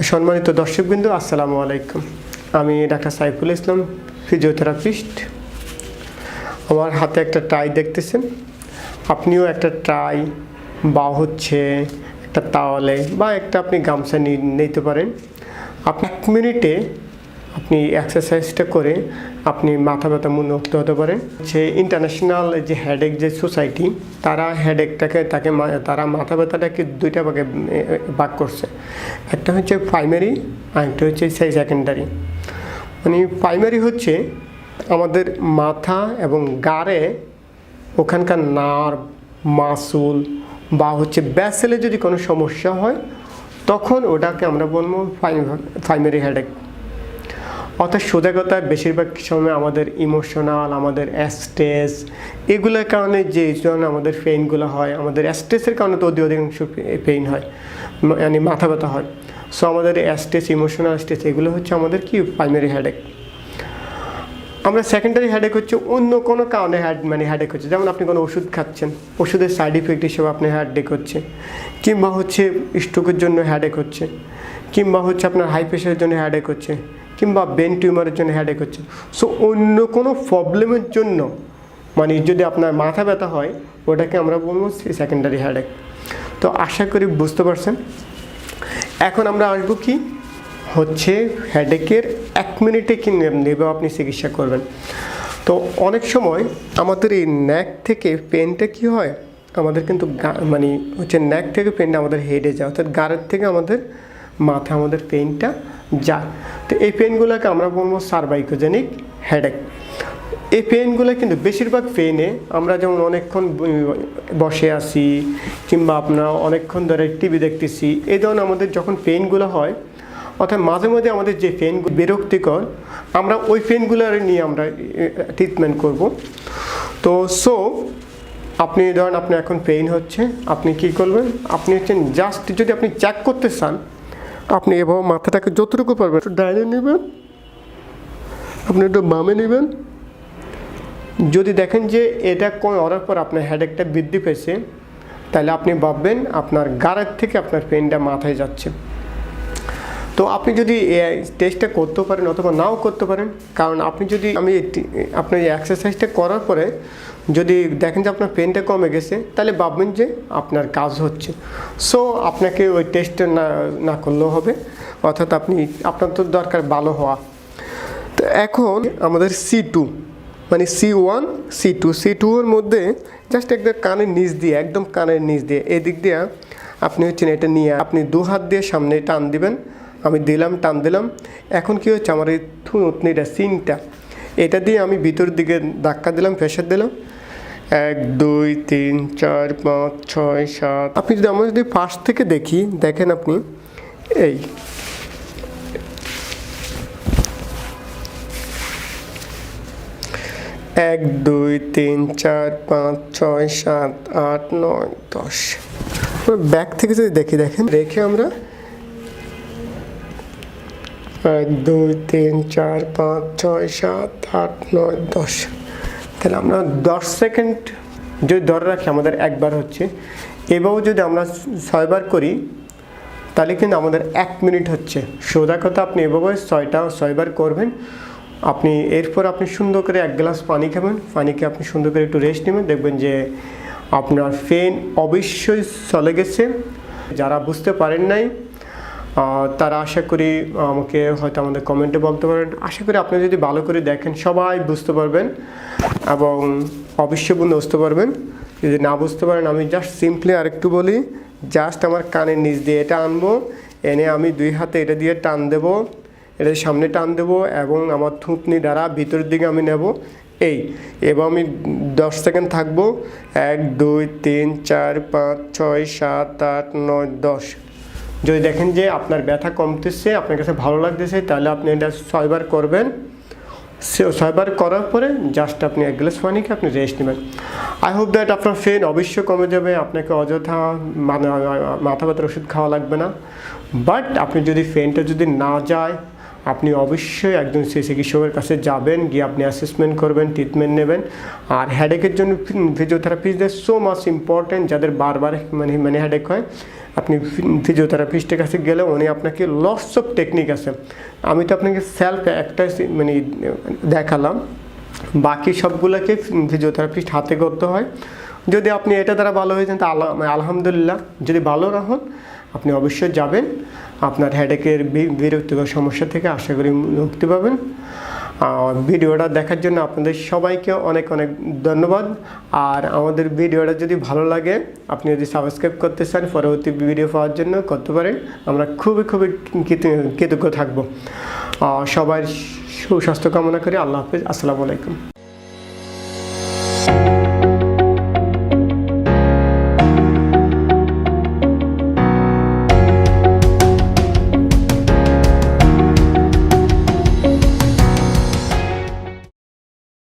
সম্মানিত দর্শকবৃন্দ, আসসালামু আলাইকুম। আমি ডাক্তার সাইফুল ইসলাম, ফিজিওথেরাপিস্ট। আমার হাতে একটা ট্রাই দেখতেছেন। আপনিও একটা ট্রাই বা একটা তাওয়ালে বা একটা আপনি গামছা নিতে পারেন। আপনি 1 মিনিটে আপনি এক্সারসাইজটা করে আপনি মাথা ব্যথা মুক্ত হতে পারেন। ইন্টারন্যাশনাল যে হেডেক যে সোসাইটি, তারা তারা মাথা ব্যথাটাকে 2টা ভাগে ভাগ করছে। একটা হচ্ছে প্রাইমারি আর একটা হচ্ছে সেকেন্ডারি। মানে প্রাইমারি হচ্ছে আমাদের মাথা এবং গাড়ে ওখানকার নার্ভ, মাসুল বা ব্যাসেলে যদি কোনো সমস্যা হয়, তখন ওটাকে আমরা বলবো প্রাইমারি হেডেক। অর্থাৎ সোজা কথা, বেশিরভাগ সময় আমাদের ইমোশনাল, আমাদের স্ট্রেস, এগুলোর কারণে যে আমাদের পেইনগুলো হয়, আমাদের স্ট্রেসের কারণে তো অধিকাংশ পেইন হয়, মানে মাথা ব্যথা হয়। সো আমাদের স্ট্রেস, ইমোশনাল স্ট্রেস, এগুলো হচ্ছে আমাদের কি প্রাইমারি হেডেক। আমরা সেকেন্ডারি হেডেক হচ্ছে অন্য কোনো কারণে হেডেক হচ্ছে, যেমন আপনি কোনো ওষুধ খাচ্ছেন, ওষুধের সাইড ইফেক্ট হিসেবে আপনার হেডেক হচ্ছে, কিংবা স্ট্রোকের জন্য হেডেক হচ্ছে, কিংবা আপনার হাই প্রেশারের জন্য হেডেক হচ্ছে, কিংবা ব্রেন টিউমারের জন্য হেডেক হচ্ছে। সো অন্য কোনো প্রবলেমের জন্য যদি আপনার মাথা ব্যথা হয়, ওটাকে আমরা বলবো সেকেন্ডারি হেডেক। তো আশা করি বুঝতে পারছেন। এখন আমরা আসবো কি হেডেকের 1 মিনিটে কি নেবে আপনি চিকিৎসা করবেন। তো অনেক সময় আমাদের এই নেক থেকে পেনটা কি হয়, আমাদের কিন্তু নেক থেকে পেনটা আমাদের হেডে যায়, অর্থাৎ গাড়ের থেকে আমাদের মাথা, আমাদের পেনটা যায়। তো এই পেনগুলোকে আমরা বলবো সার্ভাইকোজেনিক হেডেক। এই পেনগুলো কিন্তু বেশিরভাগ পেনে আমরা যেমন অনেকক্ষণ বসে আছি, কিংবা আপনার অনেকক্ষণ ধরে টিভি দেখতেছি, এই ধরনের আমাদের যখন পেনগুলো হয়, অর্থাৎ মাঝে মাঝে আমাদের যে পেনগুলো বিরক্তিকর, আমরা ওই পেনগুলোর নিয়ে আমরা ট্রিটমেন্ট করব। তো আপনি ধরেন আপনার এখন পেইন হচ্ছে, আপনি কি করবেন, আপনি জাস্ট যদি আপনি চেক করতে চান, আপনি এভাবে মাথাটাকে যতটুকু পারবেন একটু ডাইনে নেবেন, আপনি একটু বামে নেবেন। যদি দেখেন যে এটা করার পর আপনার হেডেকটা বৃদ্ধি পেয়েছে, তাহলে আপনি ভাববেন আপনার গাড়ের থেকে আপনার পেনটা মাথায় যাচ্ছে। তো আপনি যদি টেস্টটা করতে পারেন অথবা নাও করতে পারেন, কারণ আপনি যদি আপনার এই এক্সারসাইজটা করার পরে যদি দেখেন যে আপনার পেনটা কমে গেছে, তাহলে ভাববেন যে আপনার কাজ হচ্ছে। সো আপনাকে ওই টেস্টটা না করলেও হবে, অর্থাৎ আপনার তো দরকার ভালো হওয়া। তো এখন আমাদের C2 C1 C2 এর মধ্যে জাস্ট একদম কানের নিচ দিয়ে এদিক দিয়ে আপনি এটা নিয়ে আপনি 2 হাত দিয়ে সামনে টান দিবেন। আমি টান দিলাম। এখন কি হচ্ছে, আমার এই থুতনিটা সিনটা, এটা দিয়ে আমি ভিতর দিকে ধাক্কা দিলাম, প্রেশার দিলাম। 1 2 3 4 5 6 7। আপনি আমরা যদি ফার্স্ট থেকে দেখেন আপনি এই 1 2 3 4 5 6 7 8 9 10। ব্যাক থেকে যদি দেখেন রেখে আমরা 1 2 3 4 5 6 7 8 9 10। তাহলে আমরা 10 সেকেন্ড যদি ধরে রাখি, আমাদের একবার হচ্ছে। এভাবেও যদি আমরা 6 বার করি, তাহলে কিন্তু আমাদের 1 মিনিট হচ্ছে। সোজা কথা, আপনি এভাবে 6 বার করবেন। এরপর আপনি সুন্দর করে 1 গ্লাস পানি খাবেন। পানিকে আপনি সুন্দর করে একটু রেস্ট নেবেন, দেখবেন যে আপনার পেন অবশ্যই চলে গেছে। যারা বুঝতে পারেন নাই, তারা আশা করি আমাকে হয়তো আমাদের কমেন্টে বলতে পারেন। আশা করি আপনি যদি ভালো করে দেখেন, সবাই বুঝতে পারবেন এবং অবশ্যই বুঝতে পারবেন। যদি না বুঝতে পারেন, আমি জাস্ট সিম্পলি আরেকটু বলি, জাস্ট আমার কানের নিচ দিয়ে এটা আনবো, এনে আমি 2 হাতে এটা দিয়ে টান দেবো, এটা সামনে টান দেবো এবং আমার থুতনি দ্বারা ভিতরের দিকে আমি নেব। এবার আমি 10 সেকেন্ড থাকবো। 1 2 3 4 5 6 7 8 9 10। যদি দেখেন যে আপনার ব্যথা কমতেছে, আপনার কাছে ভালো লাগতেছে, তাহলে আপনি এটা 6 বার করবেন। 6 বার করার পরে জাস্ট আপনি 1 গ্লাস পানি খেয়ে আপনি রেস্ট নেবেন। আই হোপ দ্যাট আপনার পেন অবশ্যই কমে যাবে। আপনাকে অযথা মাথা ব্যথার ওষুধ খাওয়া লাগবে না। বাট আপনি যদি পেনটা যদি না যায়, আপনি অবশ্যই একজন চিকিৎসকের কাছে যাবেন, গিয়ে আপনি অ্যাসেসমেন্ট করবেন, ট্রিটমেন্ট নেবেন। আর হেডেকের জন্য physiotherapy is so much important. যাদের বারবার মানে হেডেক হয়, আপনি ফিজিওথেরাপিস্টের কাছে গেলে উনি আপনাকে লটস অফ টেকনিক আছে। আমি তো আপনাকে সেলফ একটা মানে দেখালাম, বাকি সবগুলোকে ফিজিওথেরাপিস্ট হাতে করতে হয়। যদি আপনি এটা দ্বারা ভালো হয়ে যান তা আলহামদুলিল্লাহ, যদি ভালো না হন আপনি অবশ্যই যাবেন। আপনার হেডেকের বিরক্তিকর সমস্যা থেকে আশা করি মুক্তি পাবেন। ভিডিওটা দেখার জন্য আপনাদের সবাইকে অনেক অনেক ধন্যবাদ। আর আমাদের ভিডিওটা যদি ভালো লাগে, আপনি যদি সাবস্ক্রাইব করতে চান পরবর্তী ভিডিও পাওয়ার জন্য করতে পারেন। আমরা খুবই কৃতজ্ঞ থাকবো। সবার সুস্বাস্থ্য কামনা করি। আল্লাহ হাফিজ, আসসালামু আলাইকুম।